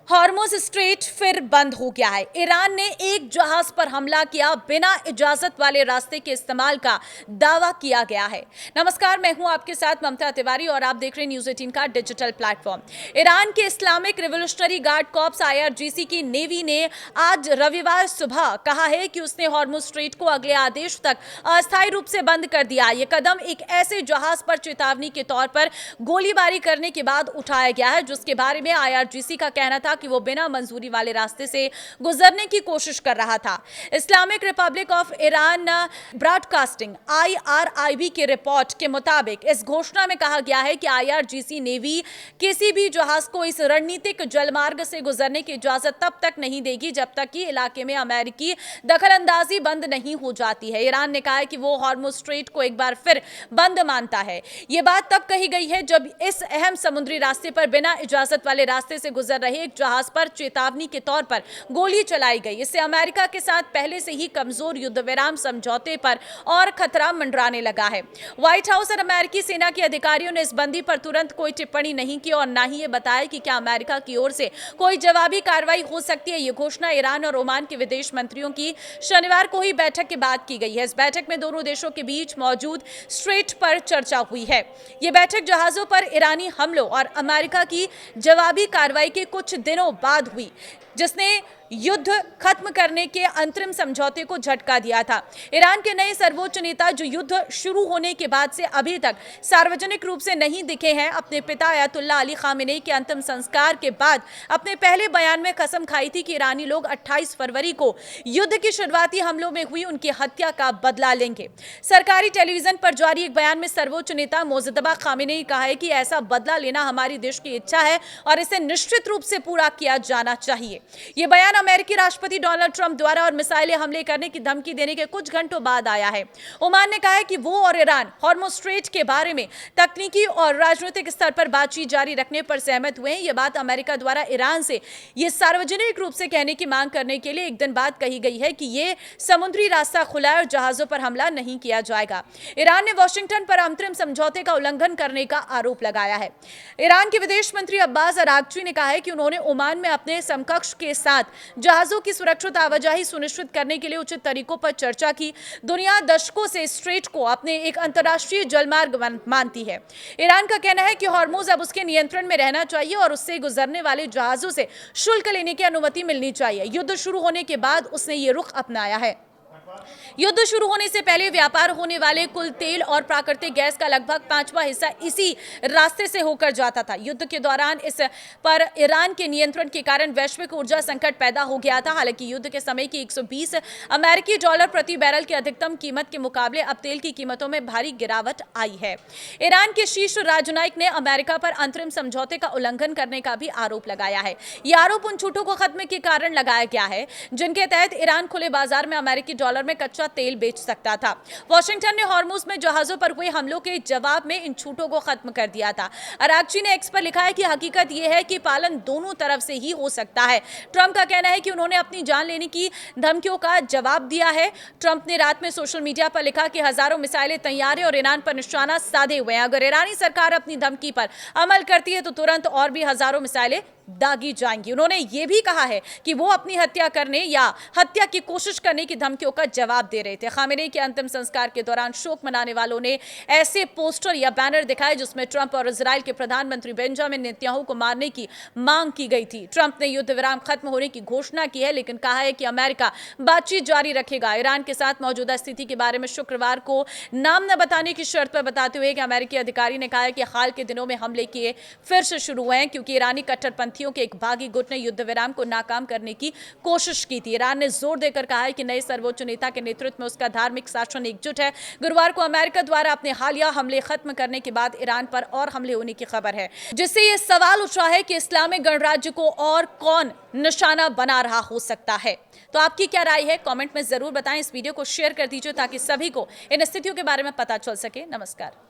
Hormuz straight फिर बंद हो गया है। ईरान ने एक जहाज पर हमला किया, बिना इजाजत वाले रास्ते के इस्तेमाल का दावा किया गया है। नमस्कार, मैं हूं आपके साथ ममता तिवारी और आप देख रहे हैं न्यूज़ 18 का डिजिटल प्लेटफॉर्म। ईरान के Islamic revolutionary guard corps IRGC की नेवी ने आज रविवार सुबह कहा है कि उसने हॉर्मुज़ स्ट्रेट को अगले आदेश तक अस्थायी रूप से बंद कर दिया। यह कदम एक ऐसे जहाज पर चेतावनी के तौर पर गोलीबारी करने के बाद उठाया गया है जिसके बारे में IRGC का कहना था कि वो बिना मंजूरी वाले रास्ते से गुजरने की कोशिश कर रहा था। Islamic Republic of Iran broadcasting IRIB की रिपोर्ट के मुताबिक इस घोषणा में कहा गया है कि IRGC नेवी किसी भी जहाज को इस रणनीतिक जलमार्ग से गुजरने की इजाजत तब तक नहीं देगी जब तक कि इलाके में अमेरिकी दखलंदाजी बंद नहीं हो जाती है। ईरान ने कहा है कि वो हॉर्मुज़ स्ट्रेट को एक बार फिर बंद मानता है। ये बात तब कही गई है जब इस अहम समुद्री रास्ते पर बिना इजाजत वाले रास्ते से गुजर रहे एक जहाज पर चेतावनी के तौर पर गोली चलाई गई। इससे अमेरिका के साथ पहले से ही कमजोर युद्ध विराम समझौते पर और खतरा मंडराने लगा है। व्हाइट हाउस और अमेरिकी सेना के अधिकारियों ने इस बंदी पर तुरंत कोई टिप्पणी नहीं की और न ही ये बताया कि क्या अमेरिका की ओर से कोई जवाबी कार्रवाई हो सकती है। ये घोषणा ईरान और ओमान के विदेश मंत्रियों की शनिवार को ही बैठक के बाद की गई है। इस बैठक में दोनों देशों के बीच मौजूद स्ट्रेट पर चर्चा हुई है। ये बैठक जहाजों पर ईरानी हमलों और अमेरिका की जवाबी कार्रवाई के कुछ दिनों बाद हुई, जिसने युद्ध खत्म करने के अंतरिम समझौते को झटका दिया था। ईरान के नए सर्वोच्च नेता जो युद्ध शुरू होने के बाद से अभी तक सार्वजनिक रूप से नहीं दिखे हैं, अपने पिता अयतुल्ला अली खामेनेई के अंतिम संस्कार के बाद अपने पहले बयान में कसम खाई थी कि ईरानी लोग 28 फरवरी को युद्ध के शुरुआती हमलों में हुई उनकी हत्या का बदला लेंगे। सरकारी टेलीविजन पर जारी एक बयान में सर्वोच्च नेता मोजतबा खामेनेई कहा है कि ऐसा बदला लेना हमारी देश की इच्छा है और इसे निश्चित रूप से पूरा किया जाना चाहिए। यह बयान अमेरिकी राष्ट्रपति डोनाल्ड ट्रंप द्वारा और मिसाइलें हमले करने की धमकी देने के कुछ घंटों बाद आया है। ओमान ने कहा है कि वो और ईरान हॉर्मुज़ स्ट्रेट के बारे में तकनीकी और राजनीतिक स्तर पर बातचीत जारी रखने पर सहमत हुए हैं। यह बात अमेरिका द्वारा ईरान से यह सार्वजनिक रूप से कहने की मांग करने के लिए एक दिन बाद कही गई है कि यह समुद्री रास्ता खुला है और जहाजों पर हमला नहीं किया जाएगा। ईरान ने वॉशिंगटन पर अंतरिम समझौते का उल्लंघन करने का आरोप लगाया है। ईरान के विदेश मंत्री अब्बास अरागची ने कहा है कि उन्होंने ओमान में अपने समकक्ष के साथ जहाजों की सुरक्षित आवाजाही सुनिश्चित करने के लिए उचित तरीकों पर चर्चा की। दुनिया दशकों से स्ट्रेट को अपने एक अंतर्राष्ट्रीय जलमार्ग मानती है। ईरान का कहना है कि हॉर्मुज़ अब उसके नियंत्रण में रहना चाहिए और उससे गुजरने वाले जहाजों से शुल्क लेने की अनुमति मिलनी चाहिए। युद्ध शुरू होने के बाद उसने ये रुख अपनाया है। युद्ध शुरू होने से पहले व्यापार होने वाले कुल तेल और प्राकृतिक गैस का लगभग 5वां हिस्सा इसी रास्ते से होकर जाता था। युद्ध के दौरान इस पर ईरान के नियंत्रण के कारण वैश्विक ऊर्जा संकट पैदा हो गया था। हालांकि युद्ध के समय की 120 अमेरिकी डॉलर प्रति बैरल की अधिकतम कीमत के मुकाबले अब तेल की कीमतों में भारी गिरावट आई है। ईरान के शीर्ष राजनयिक ने अमेरिका पर अंतरिम समझौते का उल्लंघन करने का भी आरोप लगाया है। यह आरोप उन छूटों को खत्म के कारण लगाया गया है जिनके तहत ईरान खुले बाजार में अमेरिकी डॉलर में कच्चा तेल बेच सकता था। वाशिंगटन ने हॉर्मुज़ में जहाजों पर हुए हमलों के जवाब में इन छूटों को खत्म कर दिया था। अरागची ने एक्स पर लिखा है कि हकीकत यह है कि पालन दोनों तरफ से ही हो सकता है। ट्रंप का कहना है कि उन्होंने अपनी जान लेने की धमकियों का जवाब दिया है। ट्रंप ने रात में सोशल मीडिया पर लिखा कि हजारों मिसाइलें तैयार हैं और ईरान पर निशाना साधे हुए हैं। अगर ईरानी सरकार अपनी धमकी पर अमल करती है तो तुरंत और भी हजारों मिसाइलें दागी जाएंगी। उन्होंने ये भी कहा है कि वो अपनी हत्या करने या हत्या की कोशिश करने की धमकियों का जवाब दे रहे थे। खामेनेई के अंतिम संस्कार के दौरान शोक मनाने वालों ने ऐसे पोस्टर या बैनर दिखाए जिसमें ट्रंप और इजराइल के प्रधानमंत्री बेंजामिन नेतन्याहू को मारने की मांग की गई थी। ट्रंप ने युद्ध विराम खत्म होने की घोषणा की है, लेकिन कहा है कि अमेरिका बातचीत जारी रखेगा। ईरान के साथ मौजूदा स्थिति के बारे में शुक्रवार को नाम न बताने की शर्त पर बताते हुए कि अमेरिकी अधिकारी ने कहा है कि हाल के दिनों में हमले किए फिर से शुरू हुए हैं क्योंकि ईरानी कट्टरपंथी के एक बागी गुट ने युद्ध विराम को नाकाम करने की कोशिश की थी। ईरान ने जोर देकर कहा है कि नए सर्वोच्च नेता के नेतृत्व में उसका धार्मिक शासन एकजुट है। गुरुवार को अमेरिका द्वारा अपने हालिया हमले खत्म करने के बाद ईरान पर और हमले होने की खबर है, जिससे यह सवाल उठ रहा है कि इस्लामिक गणराज्य को और कौन निशाना बना रहा हो सकता है। तो आपकी क्या राय है, कमेंट में जरूर बताएं। इस वीडियो को शेयर कर दीजिए ताकि सभी को इन स्थितियों के बारे में पता चल सके। नमस्कार।